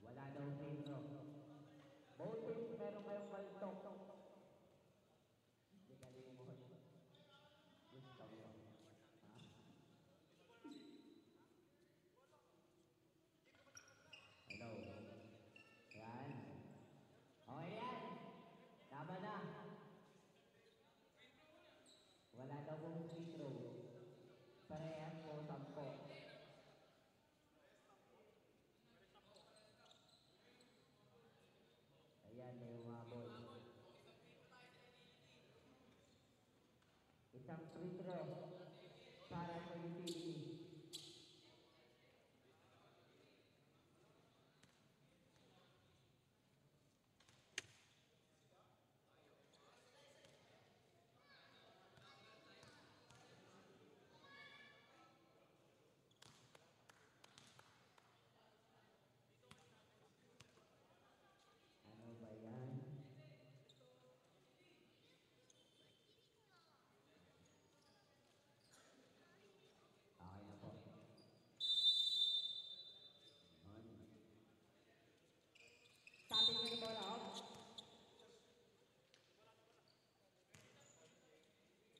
Wala daw free throw. Both teams meron kayong baltok. Hindi galing mo. Gusto mo. Hello. Yan. Okay yan. Tama na. Wala daw pong free throw. Parehas po 10. Ayan, may umabol. Isang free throw para sa utility. Ano ba yan? Okay na po. Tapping nyo yung bola, oh.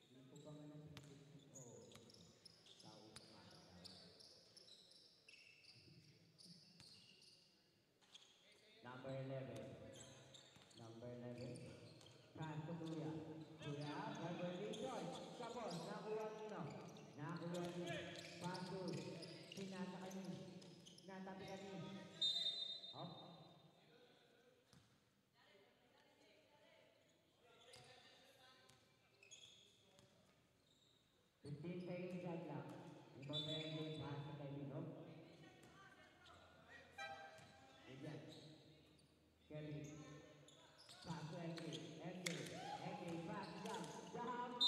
Hindi po ba nga natin? Oh. Tao pa. Number 11. Number 11. Pass to Kuya. Kuya, Beverly Joy. Tapos, nakuha nyo. Nakuha nyo. Pass to. Pinasa kayo. Natabi kayo. Hop. Fifteen seconds shot lang. Ibang meron yung pass to kayo, no? Ayan. Kelly. Pass to MJ. MJ, pass, jump. Jump.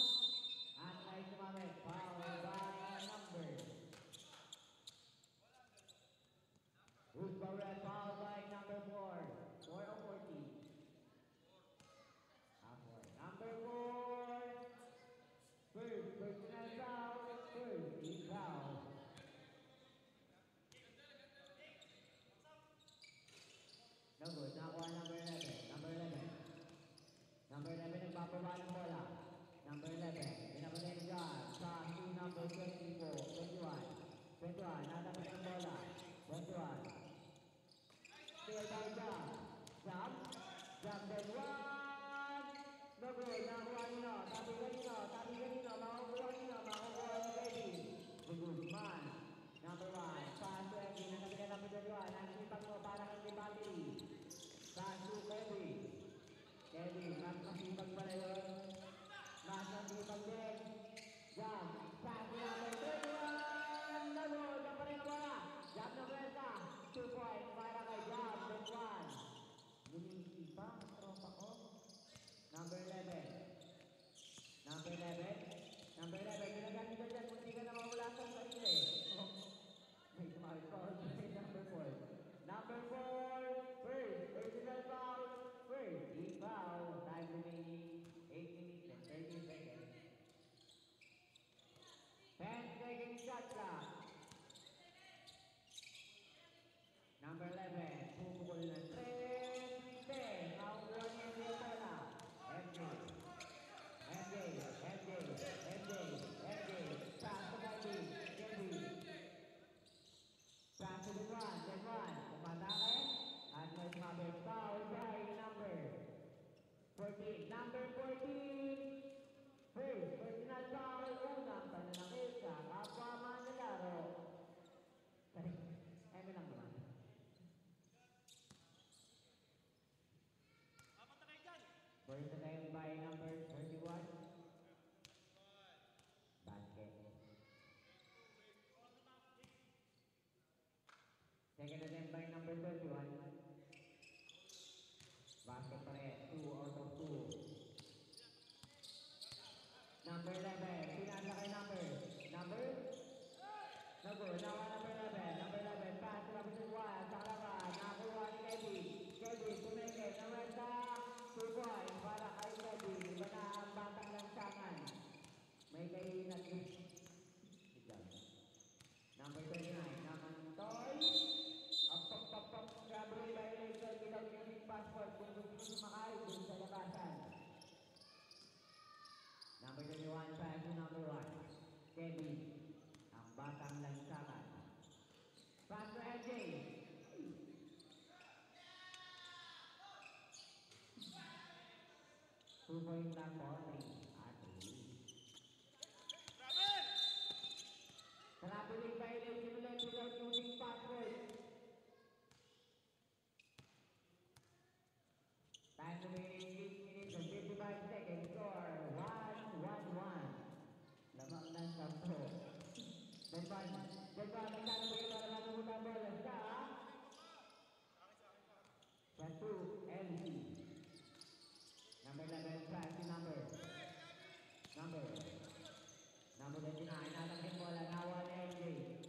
At ay sumamit. Foul by number. Who's the red? Foul by number 4. 4 or 14? 4. Number 4. First, personal foul. First, team foul. No good. Nakuha number 11. Number 11. Number 11 nagpapaba ng bola. Number 11. Pinabalik dyan. Sa number 24. 21. 21. Natapos ng bola. 21. Still by jump. Jump. Jump then one. No good. Nakuha nyo. Tabi kanino. Makukuha nyo. Makukuha nyo baby. The good man. Number 1. Pass to Eddie. Natabi ka number 21. Nagsipag mo para kang Dibati. Pass to Eddie. Eddie. Mas masipag pala yun. Mas masipag din. Jump. Pass to number 21. No good. Jump pa rin ang bola. Jump na Bresa. 2 points para kay Jump. Then 1. Lumisi pa. Tropa ko. Number 11. Number 11. Number 11. Ginagamit ka dyan kung hindi ka na mawala sa sarili. Oh. May tumalit pa. Number 4. Number 4. First. Personal foul. First. Team foul. Time remaining 8 minutes and 30 seconds. 10 seconds shot clock. Number 11. Pupukol na 3. 10. Nakukuha niya yung bola. MJ. Pass to Kelly. Pass to the one. Kumatake. At may sumabit foul by number 14. Number 14. First, personal foul. Unang pananakit sa kapwa manlalaro. Sorry. Eme lang naman. First attempt by number 31. Basket. Second attempt by number 31. Basket pa rin. 2 out of 2. Number 11. Pinasa kay number. Number? Nago. Nawa number 11. Number 11. Pass to number 1. Sa kalaban. Nakakuha ni Kevin. Kevin. Tumingin. Namerta. 2 points para kay Kevin. Iba na ang batang lansangan. May kainan. Number 29. Naman Toy. Up. Grabe violation without using passport. Kung gusto sumakay dun sa labasan. Number 21, pass to number 1. Kevin, ang batang lansangan. Pass to LJ. 2 points lang po, 3. Traveling violation ulit without using passport. Time remaining 6 minutes and 55 seconds. Score 1-1-1. Lamang ng 10. Depan, nagkano po yung para matutang bola sa 2, LC. Number 11, pass to number 29, natangin bola, nawa ni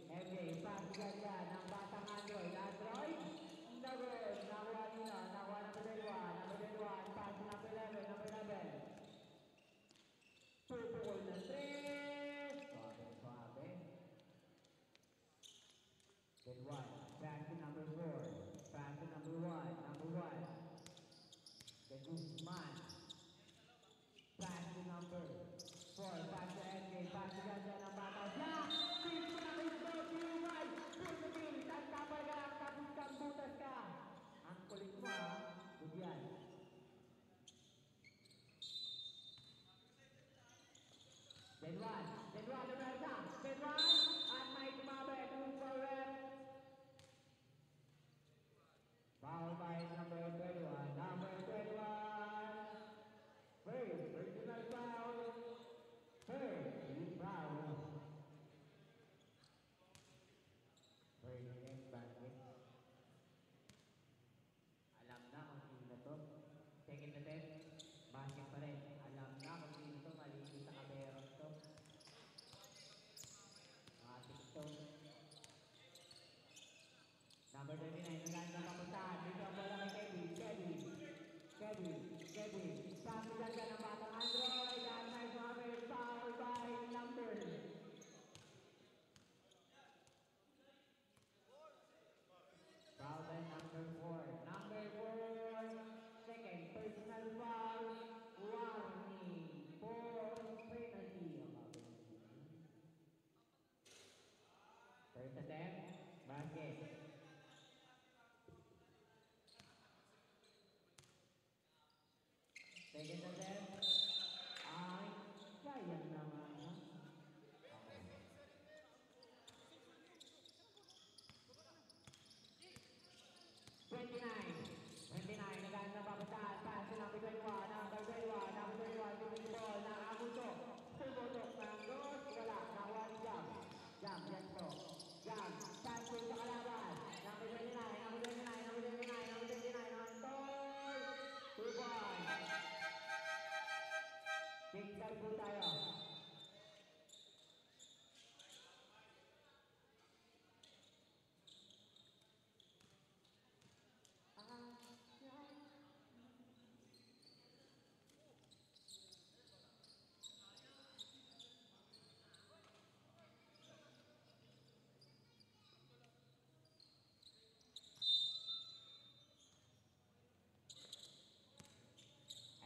MJ, pass ganda ng batang Android, Nagod, nakuha nila, nakuha number 21, pass to number 11, Pupukol na 3, suave. Then 1, back to number 4, pass to number 1, then Guzman, pass to number 4, pass to MJ, pass to ganda ng batang Black, please to number 45, Pursukin, tagtapal ka lang, tapos kang butas ka. Ang kulit mo Bugyan. Then 1, Roberta, then 1, at may tumabi, 2 for rep. Foul by number 21, personal foul, foul. Next basket. Alam na kung sino to. Second attempt, basket pa rin. Alam na kung sino to, malinis sa kaberos to. Mga TikTok. Number 39, naganda papuntahan. Dito ang bola kay Kevin. Sabi dyan ng batang Android. At may sumabit, foul by number. Foul by number 4. Second personal foul. Warning for penalty. First attempt, basket. Second attempt, ay sayang naman. Okay. 29, naganda papuntahan, pass to number 21, tumingin ball, nakakutok, puputok ng dos, wala, nakuha ni Jam, yes po, pass to sa kalaban, number 29, Antoy, 2 points. Big time po tayo.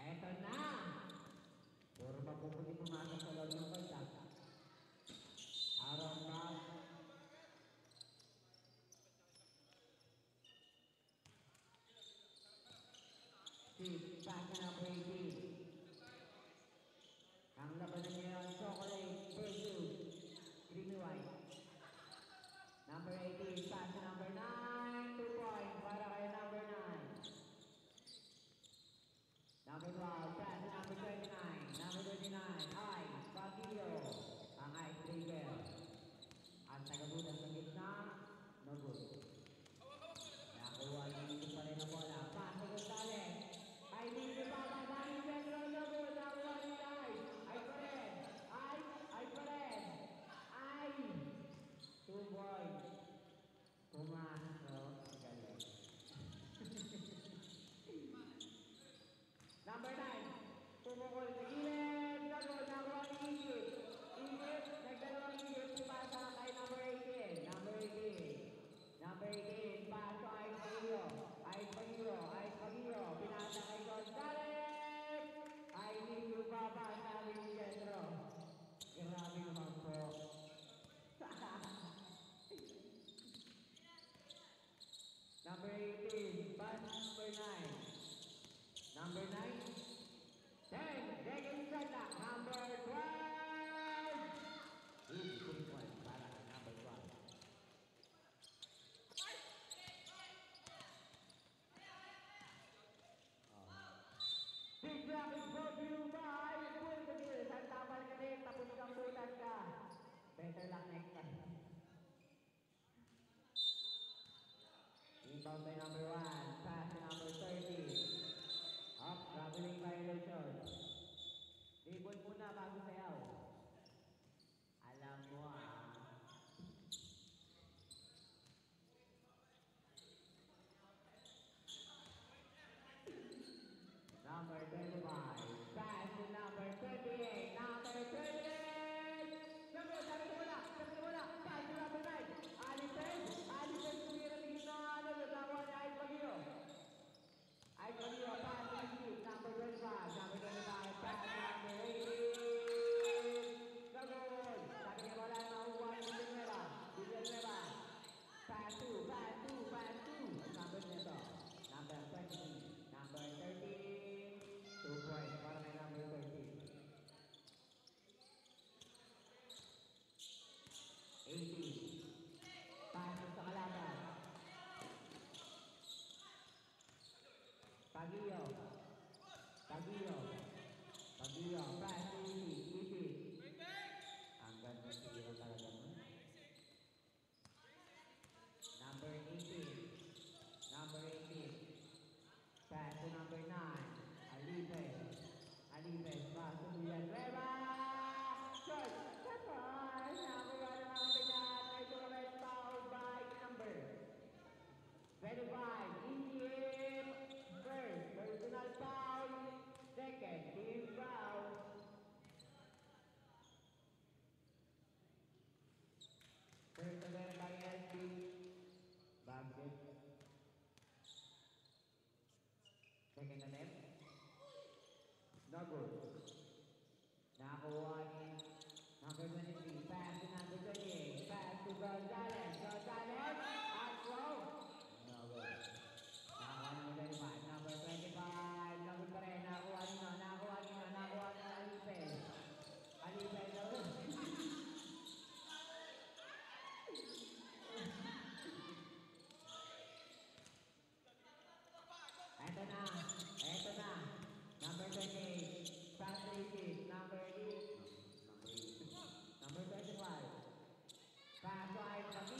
Eto na! Puro mapuputi ay Baguio, ang icebreaker. Ang tagabutan sa gitna, no good. Nakuha dito pa rin ang bola. Pasa Gonzales. Ay dito pa babalik Pedro, no good. Nakuha ni Ay. Ay pa rin. Ay pa rin. Ay. 2 points. Pumasok. Galing. Number 9. Pumukol sa gilid. Nagod. Nakuha ni Igit. Igit. Nagdalawang Igit. Pumasa kay number 18. Number 18. Number 18. Paso ay Pagio. Ay Pagio. Ay Pagio. Pinasa kay Gonzales. Ay Nino Papa. Sabi ni Pedro. Grabe naman po. Number 18, pass number 9. Number 9, 10, second shot na. Number 12. Easy point para kay number 12. Big block is brought to you by Full Bagil. Saan tamal ka rin, tapos kang butas ka. Better luck next time. Inbound by number 1, pass to number 30. Up, traveling violation. Libon muna bago sayaw. Alam mo Number 25, pass to number 28. Number 28. Number, sabi ko muna, pass to number 9. Alison tumira ng gitna, nagawa niya ay Pagio. Ay Pagio, pass to number 25. Number 25, pass to number 18. Nagod. Sabi niya wala na makukuha ni Villanueva. Pass to. Number nito. Number 20. Number 13. 2 points para kay number 13. 18. Pasok sa kalaban. Pagio. Pass to Iti. Ang ganda siguro talaga mo. Number 18. Pass to number 9. Alibes. Pass to Villanueva. Shot. Kapal. Nakuha na ang ganyan. May tournament foul by number 25. Indian. First. Personal foul. Second. Team foul. First again by SB. Basket. Second attempt. No good. Nakuha ni number 23. Pass to number 28. Pass to Gonzales. At throw. No good. Nakuha ni number 25. Number 25. No good pa rin. Nakuha ni Alipez. Alipez. No good. Eto na. Number 28. Pass to Igit. Number 25. Pass to Pagio.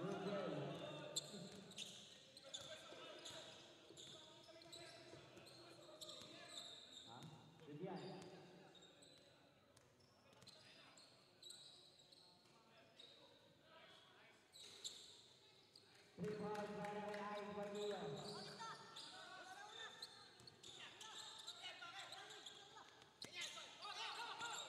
Google. Ha? Bigyan. 3 points para kay Ais Badillo. Wala na pong oras.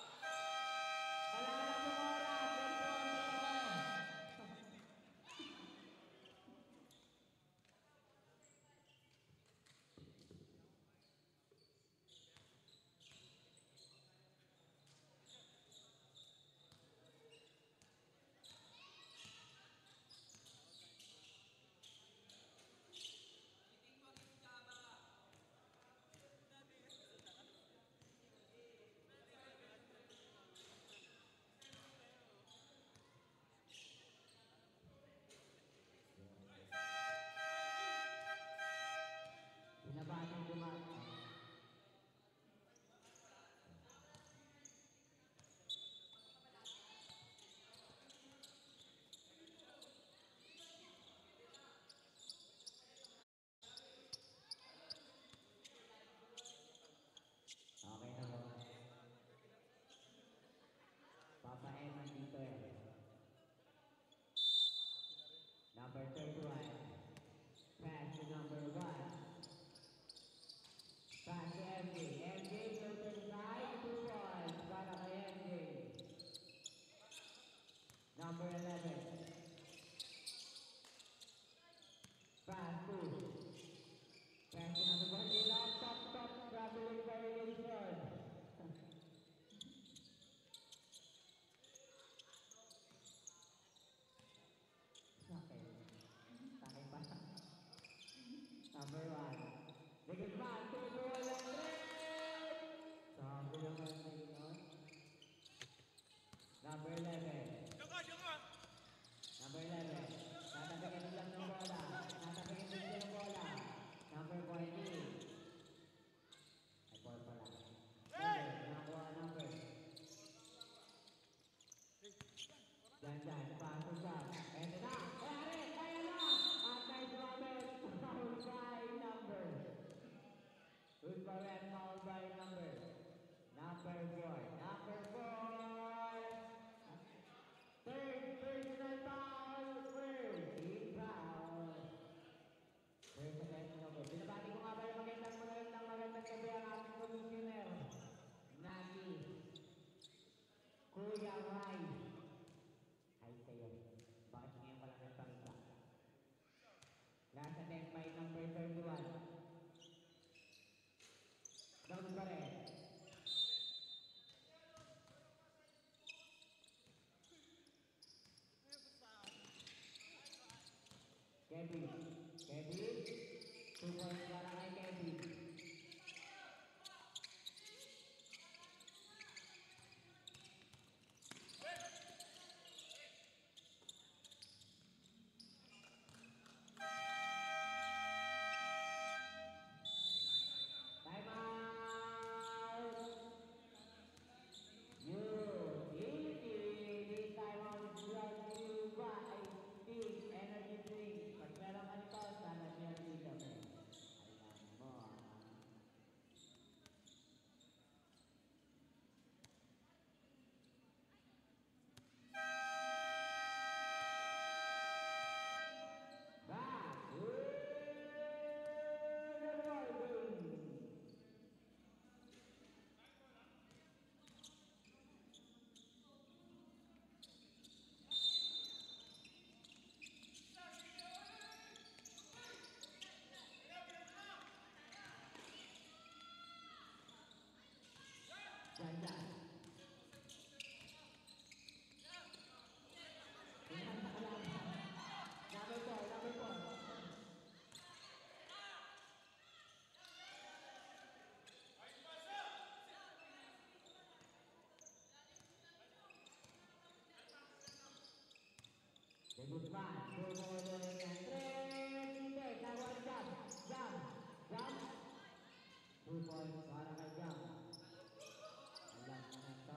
Binabatang dumata. Okay na po. Papa M nandito eh. Number 31. Pass to number 1. Pass to MJ. MJ to the side. 2 points para kay MJ. Number 11. Pass to. Pass to number 1. Ilang top traveling variation. Sakit. Sakit pa. Number 1. Bigyan man. 2 goal and red. Sabi naman sa inyo. Number 11. Number 11. Tatapagin lang ng bola. Tatapagin din ng bola. Number 14. Ay, ball pala. Nakuha number. Diyan. Paso siya. Ito na. Kaya na. At nice moment. Foul by number. Good for red. Foul by number. Number 4. Number 4. Third personal foul. First team foul. First personal foul. Binabati ko nga ba yung magandang gabi ang ating commissioner. Nagi. Kuya Rai. Ay sa'yo. Bakit ngayon pala nagpangita? Last attempt by number 31. Down pa rin. Kevin. 2 points para kay Kevin. Time out! This time out is brought to you by Big Energy Drink. Pag meron ka nito, sana siya dito. Alam mo. Back to the Golden. Jangan. Number 4. Debut man, 2 goal and 3. Kawan jump. 2 points para kay Jam. Alam mo na ito.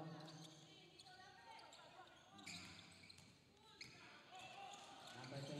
Number 10.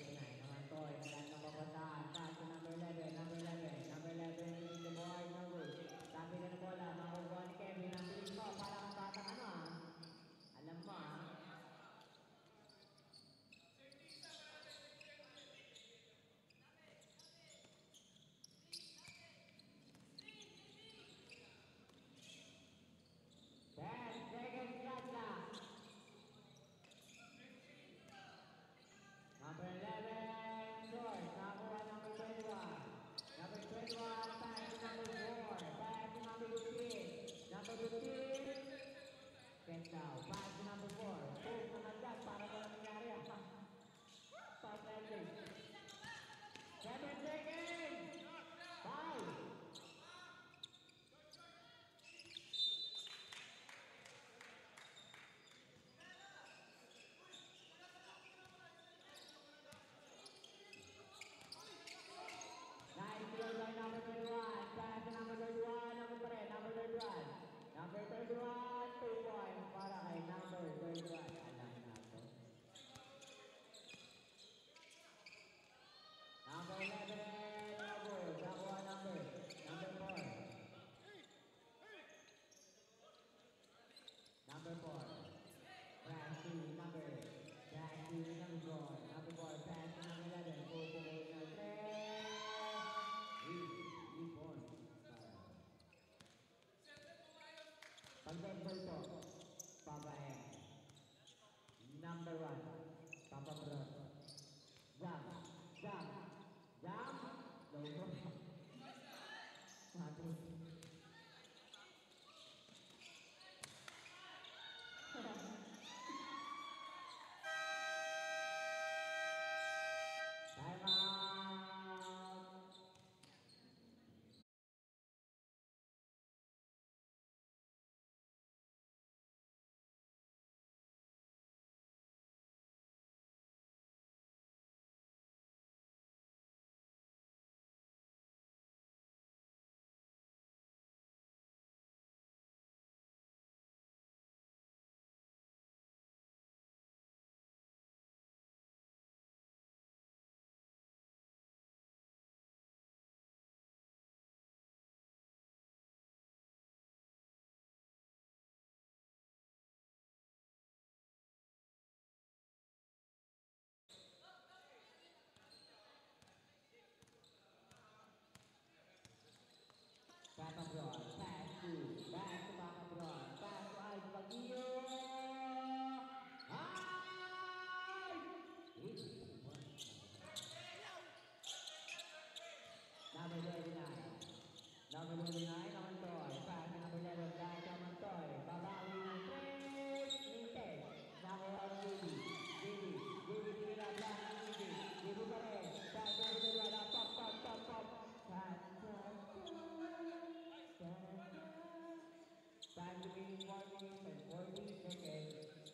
minutes and 40 seconds.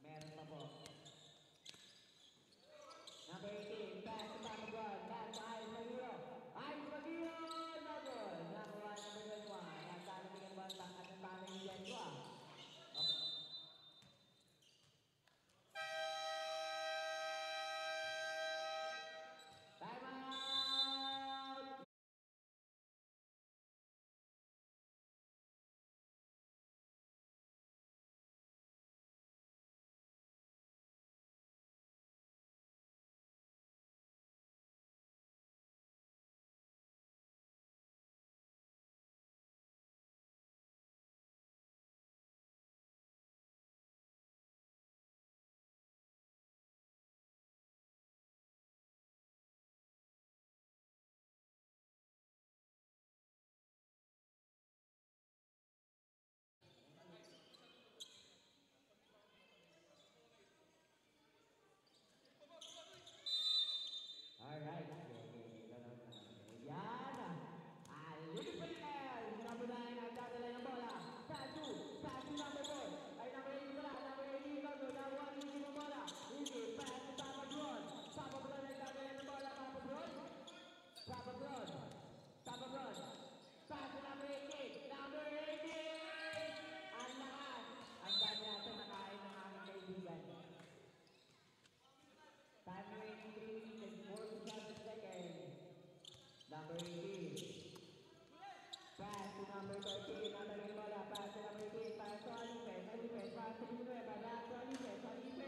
Meron pa po. Number 18, pass to Patagon, pass to Ice Magiro. Ice Magiro, no good. Nakuha number 21. Nagkalabigyan ba ang at ang tanong ni Jenko Time out! Alright. Yan. Lili Peliel. Number 9. Nagdadala ng bola. Pass to number 4. Ay number 8 pala. Number 8 bago. Nakuha ni Easy ng bola. Easy. Pass to Papa Bron. Papa Bron. Nagdadala ng bola. Papa Bron. Papa Bron. Papa Bron. Pass to number 18. Number 18. Ang lakas. Ang dami natin nakain ng aming kaibigan. Time remaining 3 minutes and 47 seconds. Number 18. Pass to number 13. Number 13 bola. Pass to number 18. Pass to Alipes. Alipes. Pass to Villanueva. Back to Alipes. Alipes.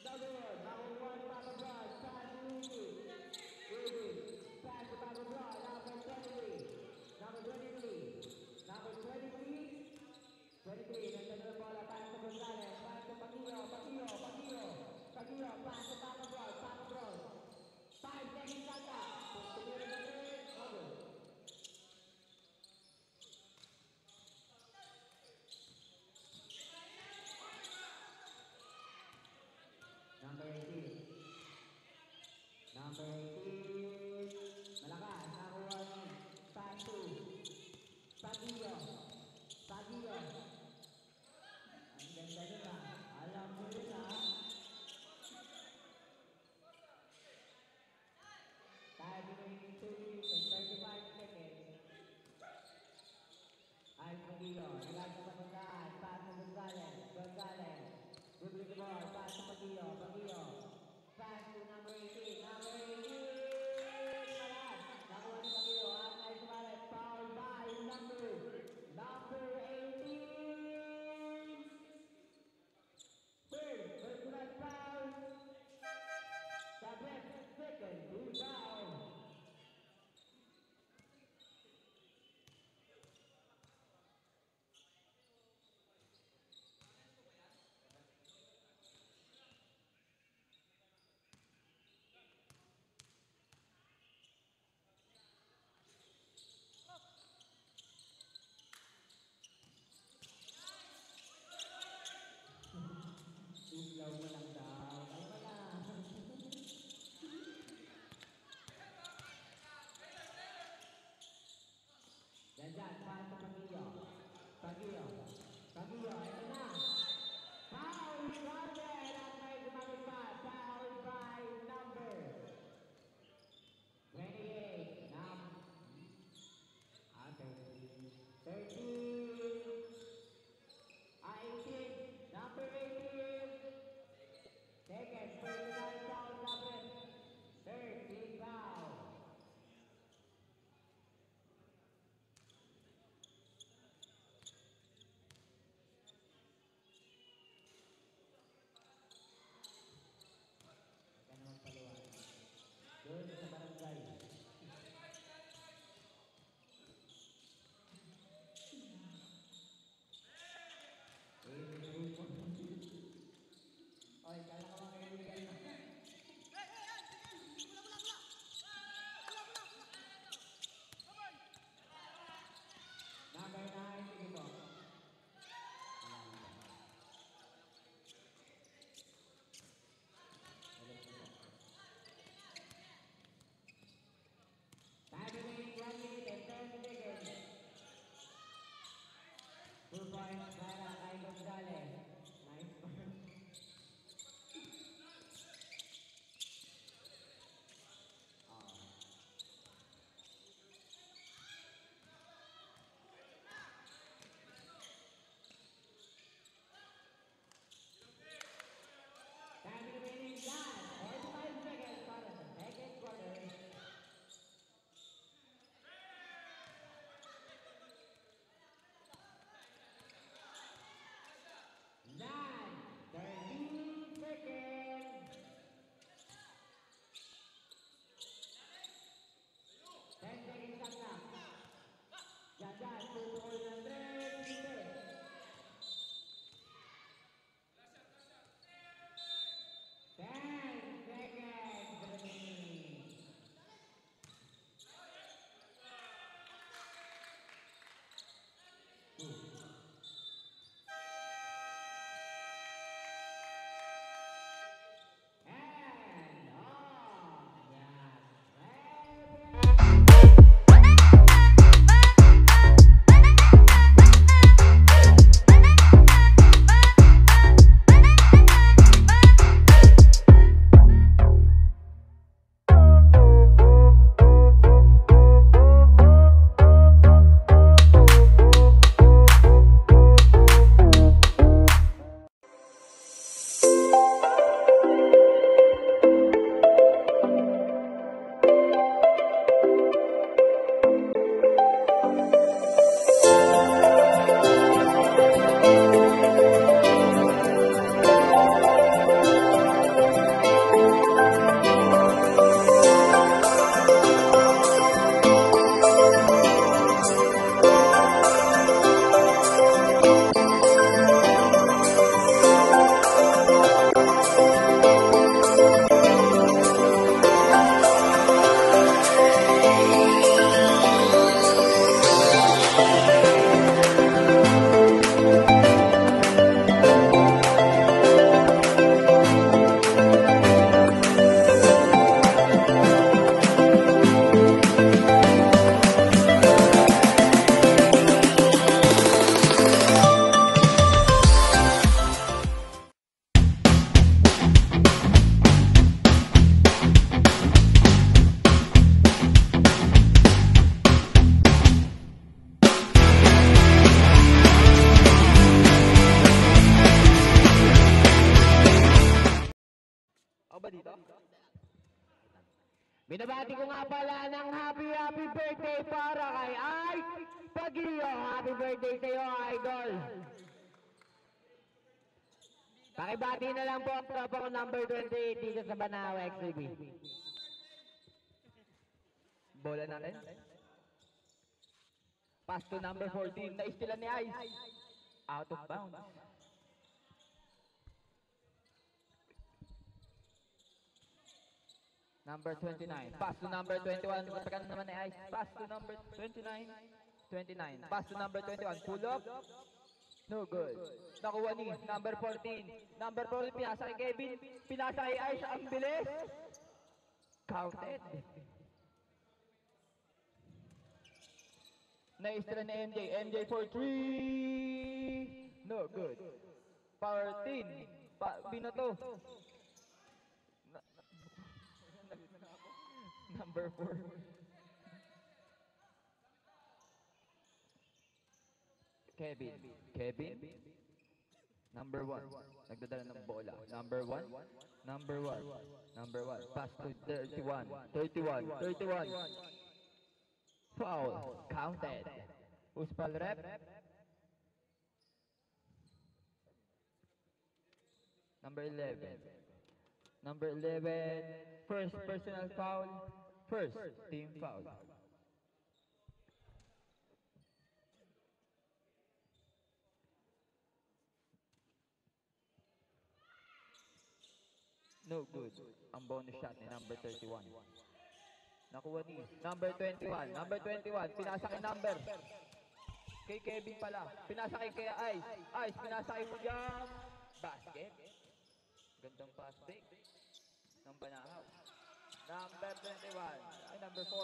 Number 1. Nakuha ni Papa Bron. Pass to Easy. Easy. Pass to Papa Bron. Number 23. Number 23. Number 23. 23. Nandun na bola. Pass to Gonzalez. Pass to Pagillo. Pagillo. Pass to Papa Bron. Papa Bron. 5 seconds lata. Tumira na rin. Okay. Number 18. Number 18. Malakas. Nakuha ni Pass to Pagillo. Pagillo. Ang ganda nila. Alam mo nila. Time remaining 2 minutes and 35 seconds. Ice Magiro. Nilagay sa Gonzalez. Pass to Gonzalez. Gonzalez. Dribble the ball. Pass to Pagillo. Pagillo. Pass to number 18. Number 18. Malas. Nakuha ni Pagillo. At Ice Magiro. Foul by number 18. Third. Personal foul. Sabet. Second. Two down. ba dito? Binabati ko nga pala ng happy birthday para kay Ike Pagilio. Happy birthday sa iyo, idol. Pakibati na lang po ang tropa ko number 28 dito sa Banahaw XCB. Bola natin. Pass to number 14. Naistilan ni Ice. Out of bounds. Number 29. Pass to number 21. Katakan naman ni Ice. Pass to number 29. 29. Pass to number 21. Pull up. No good. Nakuha ni number 14. Number 14. Pinasa kay Kevin. Pinasa kay Ice. Ang bilis. Counted. Naistra ni MJ. MJ for 3. No good. 14. Binoto. Number 4. Kevin. Number 1. Nagdadala ng bola. Number 1. Number 1. Pass to 31. 31. Foul. Counted. Uspal rep. Number 11. Number 11. First personal foul. First team foul. No good. Ang bonus shot ni number 31. Nakuha ni number 21. Number 21. Pinasa kay number. Kay Kevin pala. Pinasa kay Ice. Ice, pinasa kay Pujam. Basket. Gandang pass break. Ng Banahaw. Number 21. Ay, number 4.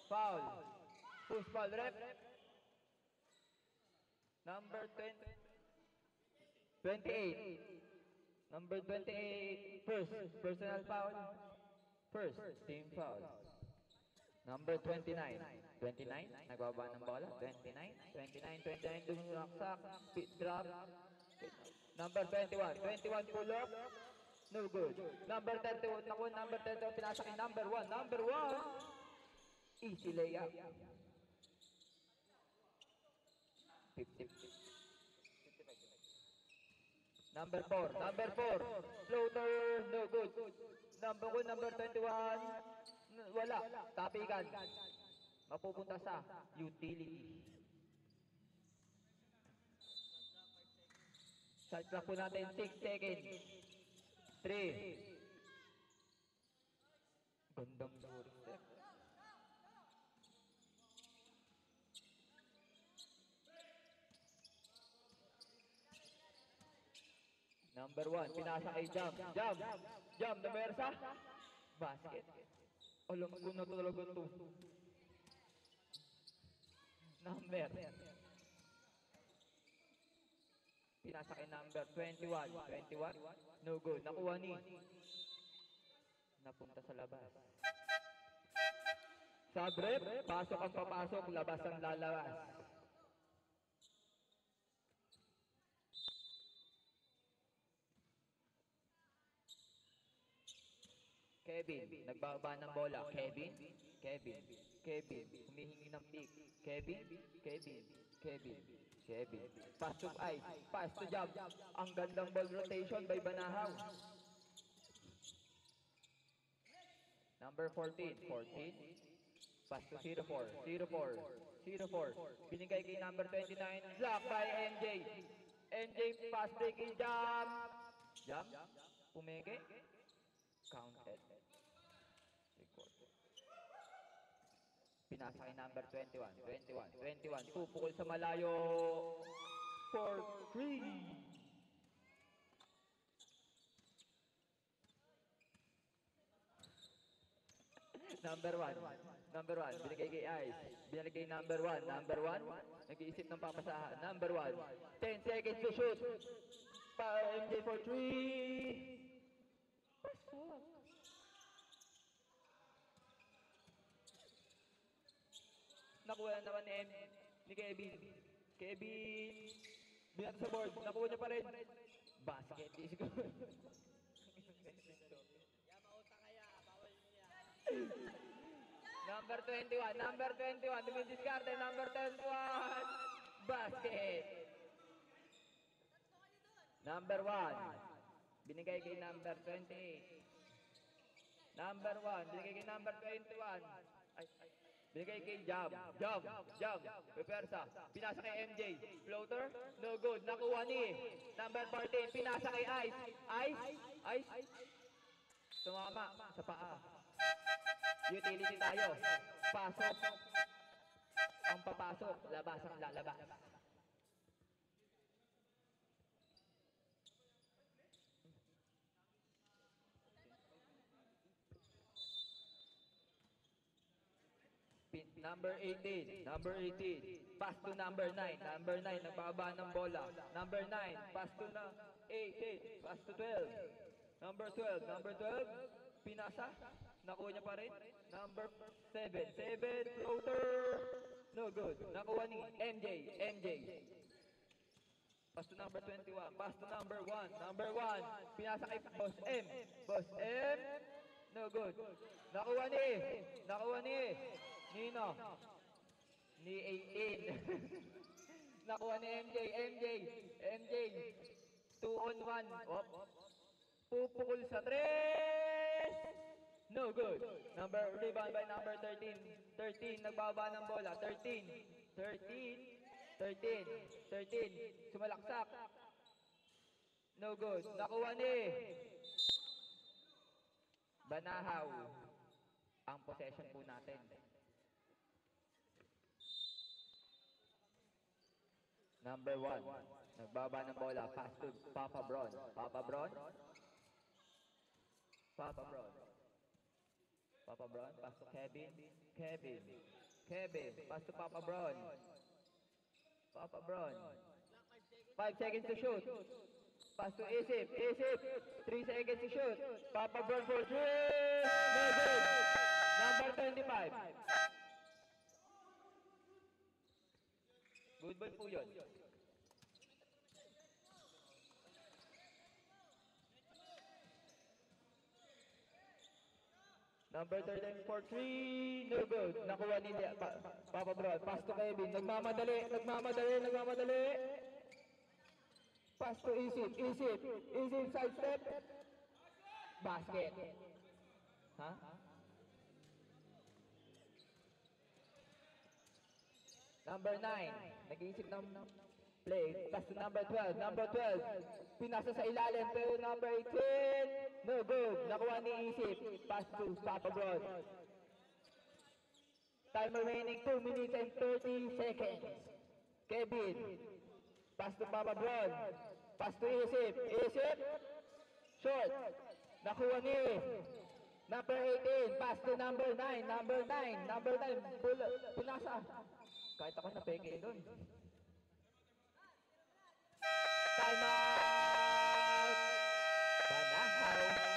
Foul. Push ball rep. Number 20. 28. Number 28. First. Personal foul. First. Team foul. Number 29. 29. Nagbaba ng bola. 29. 29. Dumaksak. Pit drop. Number 21. 21 pull up. No good. Number 31. Naku, number 31. Pinasa kay number 1. Number 1. Easy layup. 50. Number 4. Number 4. Floater. No good. Number 1. Number 21. Wala. Tapikan. Mapupunta sa utility. Shot clock po natin. 6 seconds. 3. Gandang scoring step. Number 1, pinasa kay Jam. Jam, namersa. Basket. Alam ko na talaga ito. Number. Pinasa kay number 21. 21. No good. Nakuha ni. Napunta sa labas. Sabrep, pasok ang papasok, labas ang lalabas. Kevin, nagbaba ng bola. Kevin. Humihingi ng pick. Kevin. Pass to Ice. Pass to Jam. Ang gandang ball rotation by Banahaw. Number 14. Pass to 04. Binigay kay number 29. Block by MJ. MJ pass break kay Jam. Pumeke. Counted. Pinasa kay number 21. Pupukol sa malayo. For 3. Number 1. Binigay kay Ice. Binigay kay number 1. Nag-iisip ng papasahan. Number 1. 10 seconds to shoot. MJ for 3. Nakuha naman ni Kevin. Binato sa board. Nakuha niya pa rin. Basket. Number 21. Number 21. Dumidiskarte. Number 21. Basket. Number 1. Binigay kay number 28. Number 1. Binigay kay number 21. Ay. Binigay kay Jam. Pepersa. Pinasa kay MJ. Floater. No good. Nakuha ni number 14. Pinasa kay Ice. Ice. Tumama sa paa. Utility tayo. Pasok. Ang papasok. Labas ang lalabas. Number 18. Pass to number 9. Number 9, nagbaba ng bola. Number 9, pass to 8. Pass to 12. Number 12. Pinasa. Nakuha niya pa rin. Number 7. Floater. No good. Nakuha ni MJ. Pass to number 21. Pass to number 1. Number 1. Pinasa kay Boss M. No good. Nakuha ni Nino. Ni 18. Nakuha ni MJ. 2 on 1. Pupukol sa 3. No good. Rebound by number 13. 13. Nagbaba ng bola. 13. Sumalaksak. No good. Nakuha ni Banahaw. Ang possession po natin. Number 1. Nagbaba ng bola. Pass to Papa Bron. Pass to Kevin. Pass to Papa Bron. 5 seconds to shoot. Pass to Isip. 3 seconds to shoot. Papa Bron for 3. No good. Number 25. Good ball po yun. Number 13 for 3. No good. Nakuha ni Papa Bron. Pass to Kevin. Nagmamadali. Pass to Isip. Side step. Basket. Ha? Number 9. Nag-iisip ng play. Pass to number 12. Pinasa sa ilalim. Pero number 18. No good. Nakuha ni Isip. Pass to Papa Bron. Time remaining 2 minutes and 30 seconds. Kevin. Pass to Papa Bron. Pass to Isip. Short. Nakuha ni number 18. Pass to number 9. Number 9. Pinasa. Kahit ako napeke doon. Time out! Banahaw.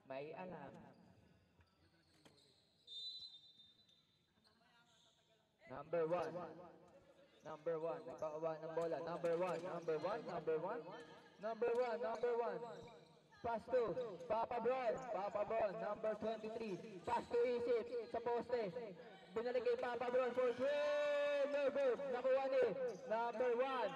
May alam. Number 1. Nagkakawa ng bola. Number 1. Pass to Papa Bron. Number 23. Pass to Isip sa poste. Binalik kay Papa Bron for 3. No good. Nakuha ni number 1.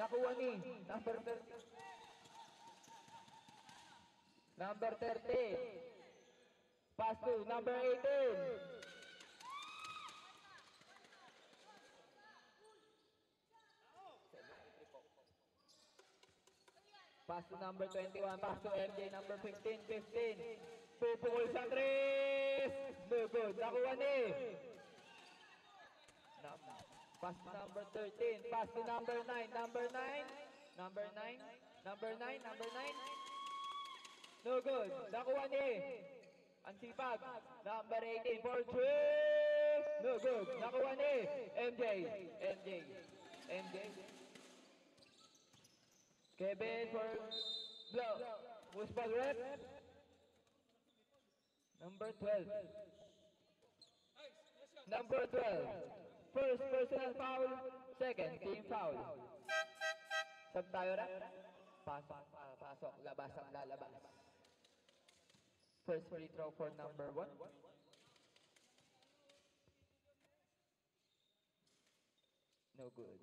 Nakuha ni number 30. Pass to number 18. Pass to number 21. Pass to MJ number 15. Pupukol sa 3. No good. Nakuha ni Pass to number 13. Pass to number 9. Number 9. Number 9. Number 9. Number 9. No good. Nakuha ni. Ang sipag. Number 18 for 3. No good. Nakuha ni. MJ. MJ. MJ. Kevin for blow. Who's ball rep? Number 12. Number 12. First personal foul. Second team foul. Sab tayo rep. Pasok. Pasok. Labas ang lalabas. First free throw for number 1. No good.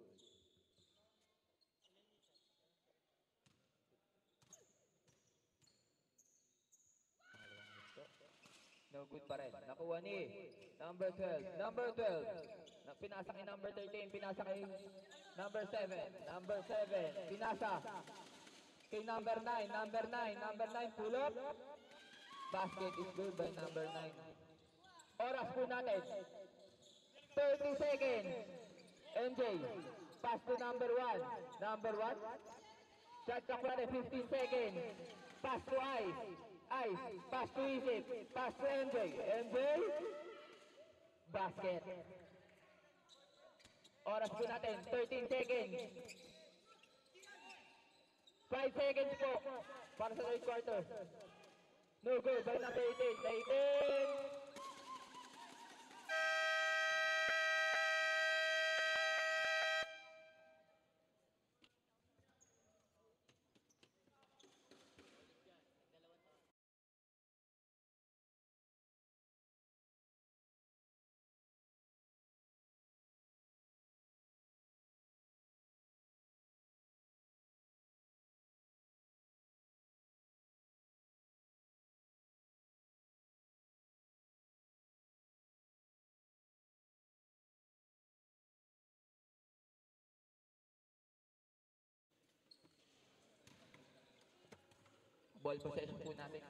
No good pa rin. Nakuha ni number 12. Number 12. Pinasa kay number 13. Pinasa kay number 7. Number 7. Pinasa kay number 9. Number 9. Number 9. Pull up. Basket is good by number 9. Oras po natin. 30 seconds. MJ. Pass to number 1. Number 1. Shot clock natin. 15 seconds. Pass to Ice. Ice. Pass to Egypt. Pass to MJ. MJ. Basket. Oras po natin. 13 seconds. 5 seconds po. Para sa third quarter. No good by number 18. 18. Ball possession po natin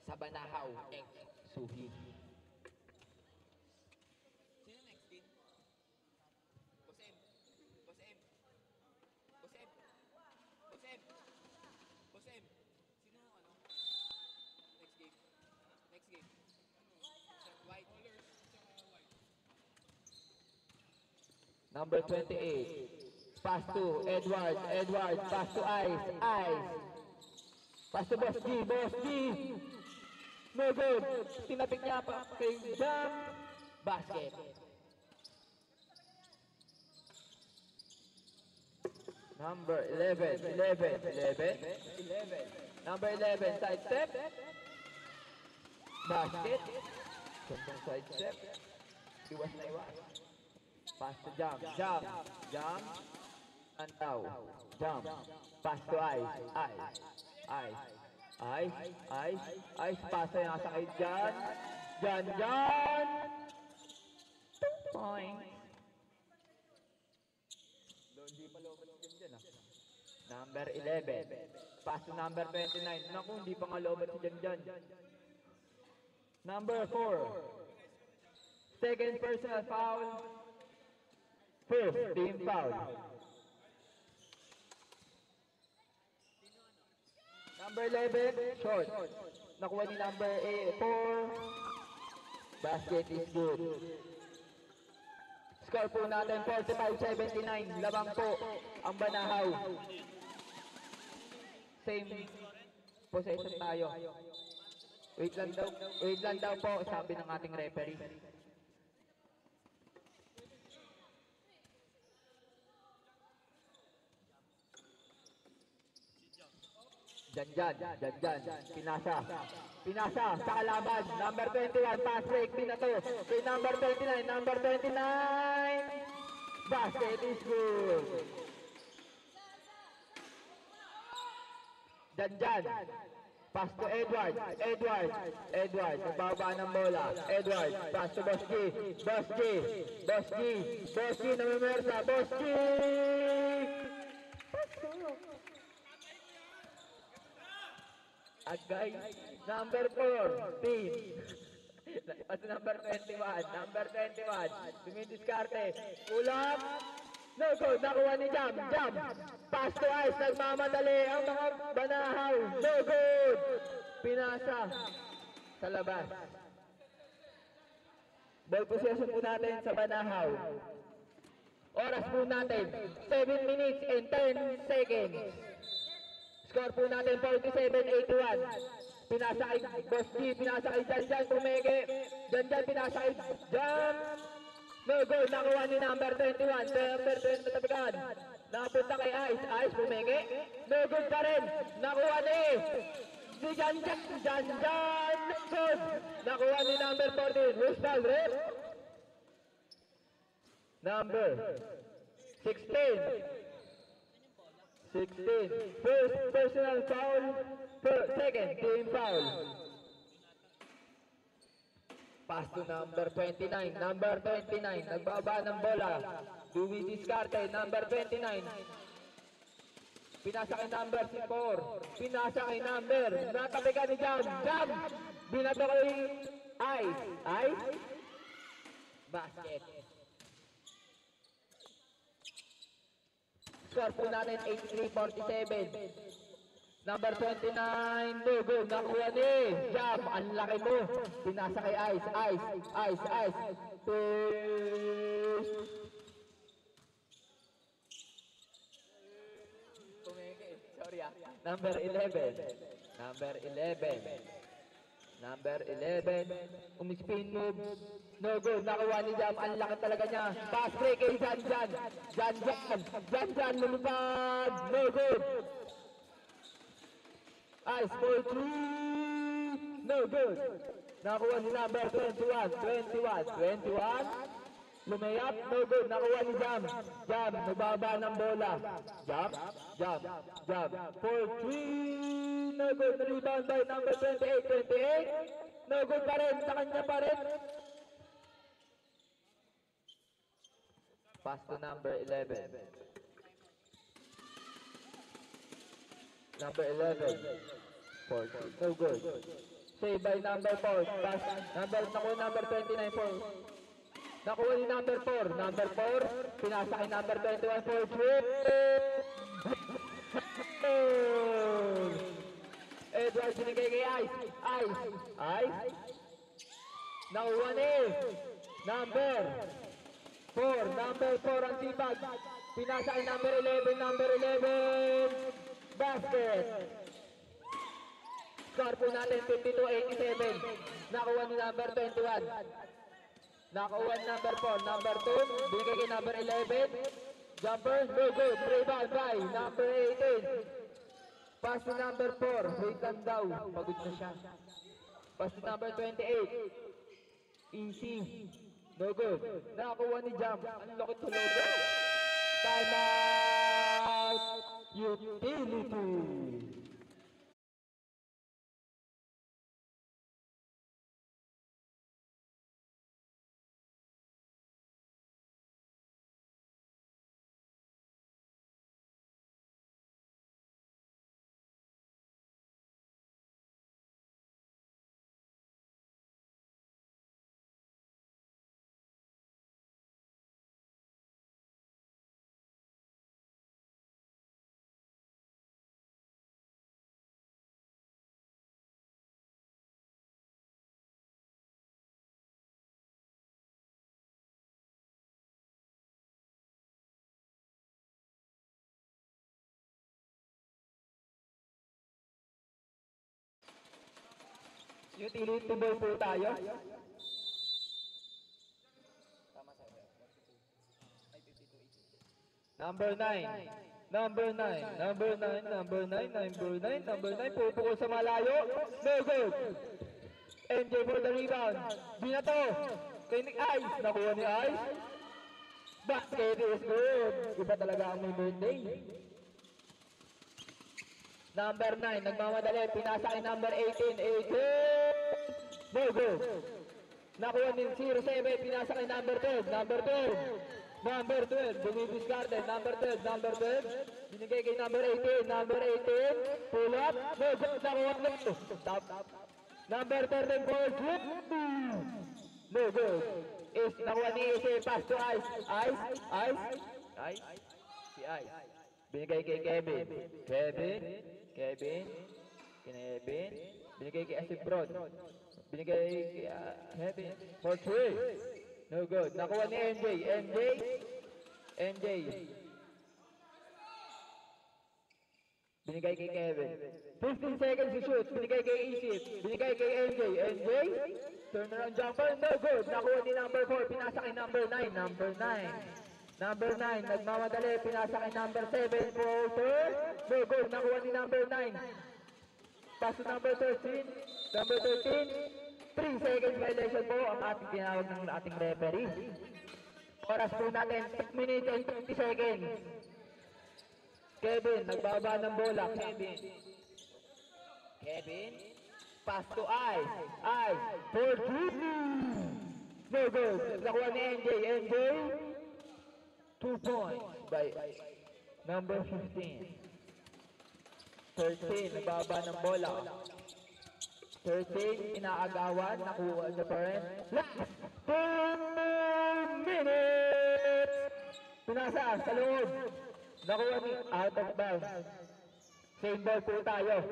sa Banahaw, X, Suhi. Sino next din? Boss M. Boss M. Boss M. Boss M. Boss M. Sino ano? Next game. Next game. White. Number 28. Pass to Edward. Edward. Pass to Ice. Ice. Pass to Boss G. Boss G. No good. Tinapik niya pa kay Jam. Basket. Number 11. 11. 11. 11. Number 11. Side step. Basket. Gandang side step. Iwas na iwas. Pass to Jam. Jam. Jam. Antaw. Jam. Pass to Ice. Ice. Ice. Ice. Ice. Ice. Pass na nasa kay Jan. Jan. Jan. 2 points. Hindi pa lobot si Jan ah. Number 11. Pass to number 29. Naku, hindi pa nga lobot si Jan. Number 4. Second personal foul. First team foul. Number 11, short. Nakuha ni number 4. Basket is good. Score po natin 45-79. Labang po ang Banahaw. Same possession tayo. Wait lang daw po, sabi ng ating referee. Jan. Pinasa sa kalaban. Number 21, pass break, pinato. Kay number 29, number 29. Basket is good. Jan. Pass to Edward. Nagbaba ng bola. Edward, pass to Boss G. Namimersa. Boss G. Agay, number 4, team. Pass to number 21. Number 21. Dumidiskarte. Pull up. No good. Nakuha ni Jam. Jam. Pass to Ice. Nagmamadali ang mga Banahaw. No good. Pinasa. Sa labas. Ball possession po natin sa Banahaw. Oras po natin. 7 minutes and 10 seconds. Score po natin 47-81. Pinasa kay Boss G, pinasa kay Jan, pumeke. Jan, pinasa kay Jan. No goal, nakuha ni number 21. Number 20 natabikan. Napunta kay Ice, Ice pumeke. No goal pa rin. Nakuha ni Jan. No good. Nakuha ni number 14. Whistle, rep. Number 16. First personal foul, second team foul. Pass to number 29. Number 29, nagbaba ng bola. Dewey diskarte, number 29. Pinasa kay number 4. Pinasa kay number. Natabigan ni Jam. Jam! Binato kay Ice. Ice? Basket. Score po natin 83-47. Number 29, no good. Nakuha ni Jam. Ang laki mo. Pinasa kay Ice. Ice. Pumeke. Sorry ah. Number 11. Umispin move. No good. Nakuha ni Jam. Ang laki talaga niya. Pass break kay Jan. Jan. Lumipad. No good. Ice for 3. No good. Nakuha ni number 21. Lumayap. No good. Nakuha ni Jam. Nababa ng bola. Jam. For 3. No good. Rebound by number 28. No good pa rin. Sa kanya pa rin. Pass to number 11. Number 11. 40. No good. Save by number 4. Pass. Nakuha number 29 for. Nakuha ni number 4. Number 4. Pinasa kay number 21 for 3. Edward sinigay kay Ice. Nakuha ni number 4 ang sipag. Pinasa kay number 11. Basket. Score po natin 52-87. Nakuha ni number 21. Nakuha ni number 4. Number 2. Binigay kay number 11. Jumper. No good. Rebound by number 18. Pass to number 4. Wait lang daw. Pagod na siya. Pass to number 28. Easy. No good. Nakakuha ni Jam. Ang laki tulogo. Time out. Utility. Utility ball po tayo. Number 9. Pupukol sa malayo. No good. MJ for the rebound. Binato. Kay Nick Ice. Nakuha ni Ice. Basket is good. Iba talaga ang may birthday. Number 9, nagmamadali, pinasa kay number 18. No good. Nakuha ni 07, pinasa kay number 12. Number 12, bumibiskarte. Number 12. Binigay kay number 18. Pull up. No good. Nakuha ni. Stop. Number 13 for Swift. No good. Is nakuha ni Ise. Pass to Ice. Ice. Si Ice. Binigay kay Kevin. Kevin. Binigay kay Asibron. Binigay kay Kevin. For 3. No good. Nakuha ni MJ. Binigay kay Kevin. 15 seconds to shoot. Binigay kay Isip. Binigay kay MJ. Turnaround jumper. No good. Nakuha ni number 4. Pinasa kay number 9. Number 9. Nagmamadali. Pinasa kay number 7. Floater. No good. Nakuha ni number 9. Pass to number 13. Number 13. 3 seconds violation po ang ating tinawag ng ating referee. Oras po natin. 6 minutes and 20 seconds. Kevin, nagbaba ng bola. Kevin. Pass to Ice. For 3. No good. Nakuha ni MJ. 2 points by number 15. 13, nagbaba ng bola. 13, inaagawan. Nakuha niya pa rin. 10 minutes! Pinasa sa loob. Nakuha ni out of bounds. Same ball po tayo.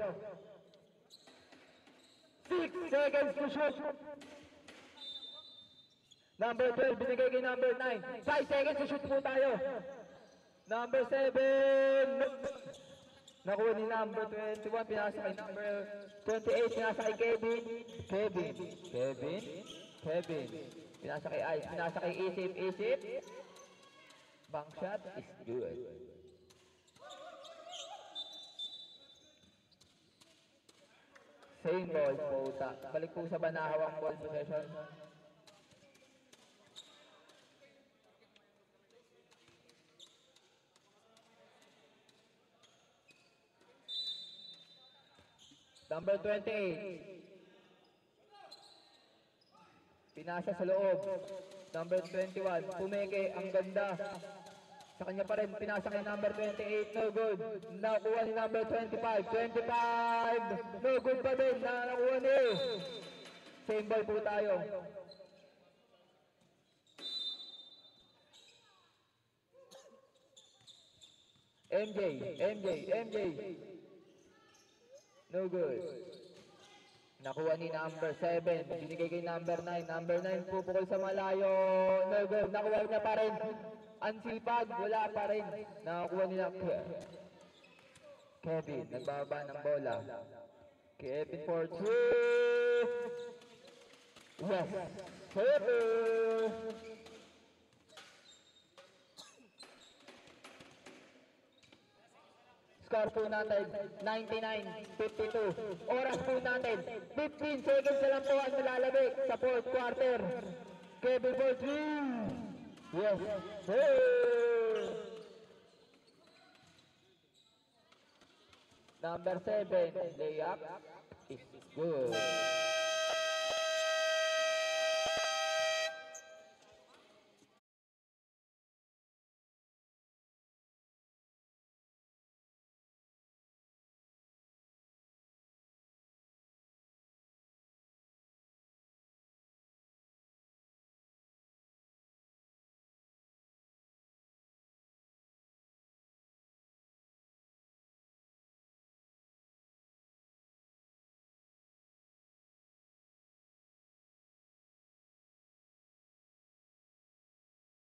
6 seconds to shoot. Number 12, binigay kay number 9. 5 seconds to shoot po tayo. Number 7. Nakuha ni number 21, pinasa kay number 28, pinasa kay Kevin. Pinasa kay Ice, pinasa kay Isip. Bank shot is good. Same ball po. Balik po sa Banahaw ang ball possession. Number 28. Pinasa sa loob. Number 21. Pumeke. Ang ganda. Sa kanya pa rin. Pinasa kay number 28. No good. Nakuha ni number 25. 25. No good pa din. Nakuha ni. Same ball po tayo. MJ. No good. Nakuha ni number 7. Binigay kay number 9. Number 9 pupukol sa malayo. No good. Nakuha niya pa rin. Ansipag. Wala pa rin. Nakakuha nila. Kevin. Nagbaba ng bola. Kevin for 2. Yes. Kevin. Score po natin, 99-52. Oras po natin, 15 seconds na lang po ang nalalabik sa 4th quarter. Kevin for 3. Yes. Hey! Number 7, layup is good.